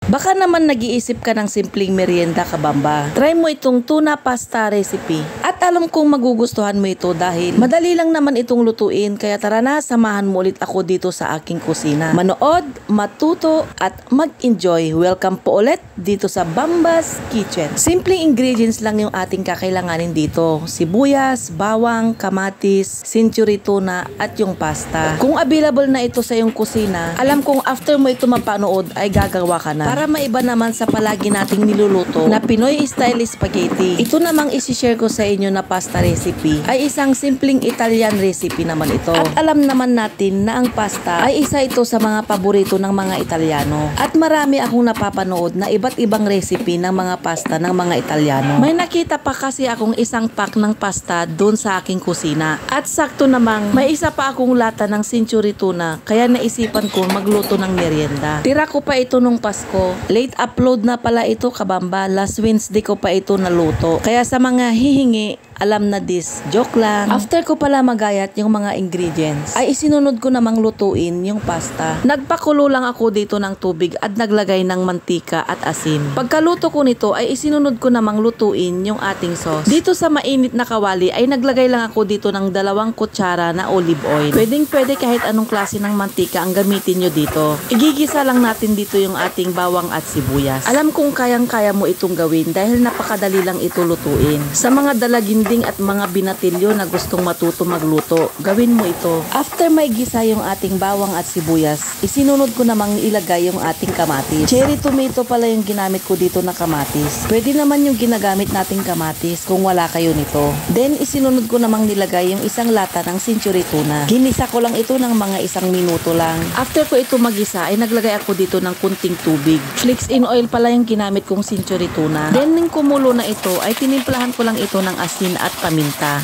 Baka naman nag-iisip ka ng simpleng merienda, kabamba. Try mo itong tuna pasta recipe. At alam kong magugustuhan mo ito dahil madali lang naman itong lutuin, kaya tara na, samahan mo ulit ako dito sa aking kusina. Manood, matuto at mag-enjoy. Welcome po ulit dito sa Bamba's Kitchen. Simpleng ingredients lang yung ating kakailanganin dito. Sibuyas, bawang, kamatis, century tuna at yung pasta. Kung available na ito sa iyong kusina, alam kong after mo ito mapanood ay gagawa ka na. Para maiba naman sa palagi nating niluluto na Pinoy style spaghetti, ito namang isi-share ko sa inyo na pasta recipe ay isang simpleng Italian recipe naman ito. At alam naman natin na ang pasta ay isa ito sa mga paborito ng mga Italiano. At marami akong napapanood na iba't ibang recipe ng mga pasta ng mga Italiano. May nakita pa kasi akong isang pack ng pasta doon sa aking kusina. At sakto namang may isa pa akong lata ng century tuna, kaya naisipan ko magluto ng merienda. Tira ko pa ito nung Pasko. Late upload na pala ito, kabamba. Last Wednesday ko pa ito naluto. Kaya sa mga hihingi, alam na this, joke lang. After ko pala magayat yung mga ingredients, ay isinunod ko namang lutuin yung pasta. Nagpakulo lang ako dito ng tubig at naglagay ng mantika at asin. Pagkaluto ko nito ay isinunod ko namang lutuin yung ating sauce. Dito sa mainit na kawali ay naglagay lang ako dito ng 2 kutsara na olive oil. Pwede kahit anong klase ng mantika ang gamitin nyo dito. Igigisa lang natin dito yung ating bawang at sibuyas. Alam kong kayang-kaya mo itong gawin dahil napakadali lang ito lutuin. Sa mga dalaginding at mga binatilyo na gustong matuto magluto, gawin mo ito. After may gisa yung ating bawang at sibuyas, isinunod ko namang ilagay yung ating kamatis. Cherry tomato pala yung ginamit ko dito na kamatis. Pwede naman yung ginagamit nating kamatis kung wala kayo nito. Then isinunod ko namang nilagay yung isang lata ng century tuna. Ginisa ko lang ito ng mga 1 minuto lang. After ko ito magisa ay naglagay ako dito ng kunting tubig. Flakes in oil pala yung ginamit kong century tuna. Then nung kumulo na ito ay tinimplahan ko lang ito ng asin at paminta.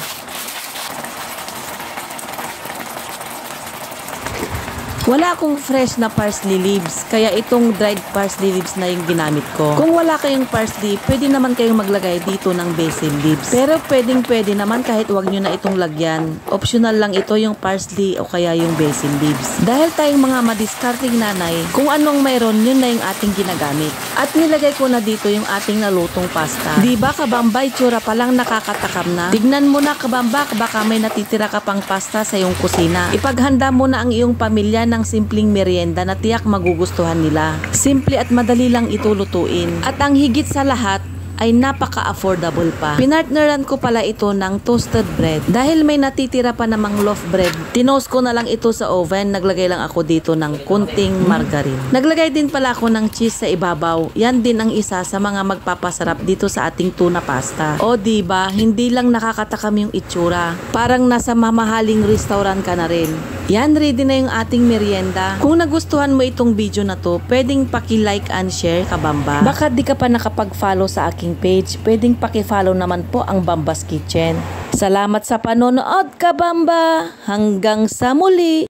Wala akong fresh na parsley leaves, kaya itong dried parsley leaves na yung ginamit ko. Kung wala kayong parsley, pwede naman kayong maglagay dito ng basil leaves. Pero pwede naman kahit wag nyo na itong lagyan. Optional lang ito yung parsley o kaya yung basil leaves. Dahil tayong mga madiskarting nanay, kung anong mayroon, yun na yung ating ginagamit. At nilagay ko na dito yung ating nalutong pasta. Diba kabamba, itsura palang nakakatakam na? Tignan mo na kabamba, baka may natitira ka pang pasta sa iyong kusina. Ipaghanda mo na ang iyong pamilya ng simpleng merienda na tiyak magugustuhan nila. Simple at madali lang ito lutuin. At ang higit sa lahat ay napaka-affordable pa. Pinartneran ko pala ito ng toasted bread. Dahil may natitira pa namang loaf bread, tinost ko na lang ito sa oven. Naglagay lang ako dito ng kunting margarine. Naglagay din pala ako ng cheese sa ibabaw. Yan din ang isa sa mga magpapasarap dito sa ating tuna pasta. O diba, hindi lang nakakatakam yung itsura. Parang nasa mamahaling restaurant ka na rin. Yan, ready na yung ating merienda. Kung nagustuhan mo itong video na to, pwedeng paki-like and share, kabamba. Baka di ka pa nakapag-follow sa aking page, pwedeng paki-follow naman po ang Bamba's Kitchen. Salamat sa panonood, kabamba. Hanggang sa muli.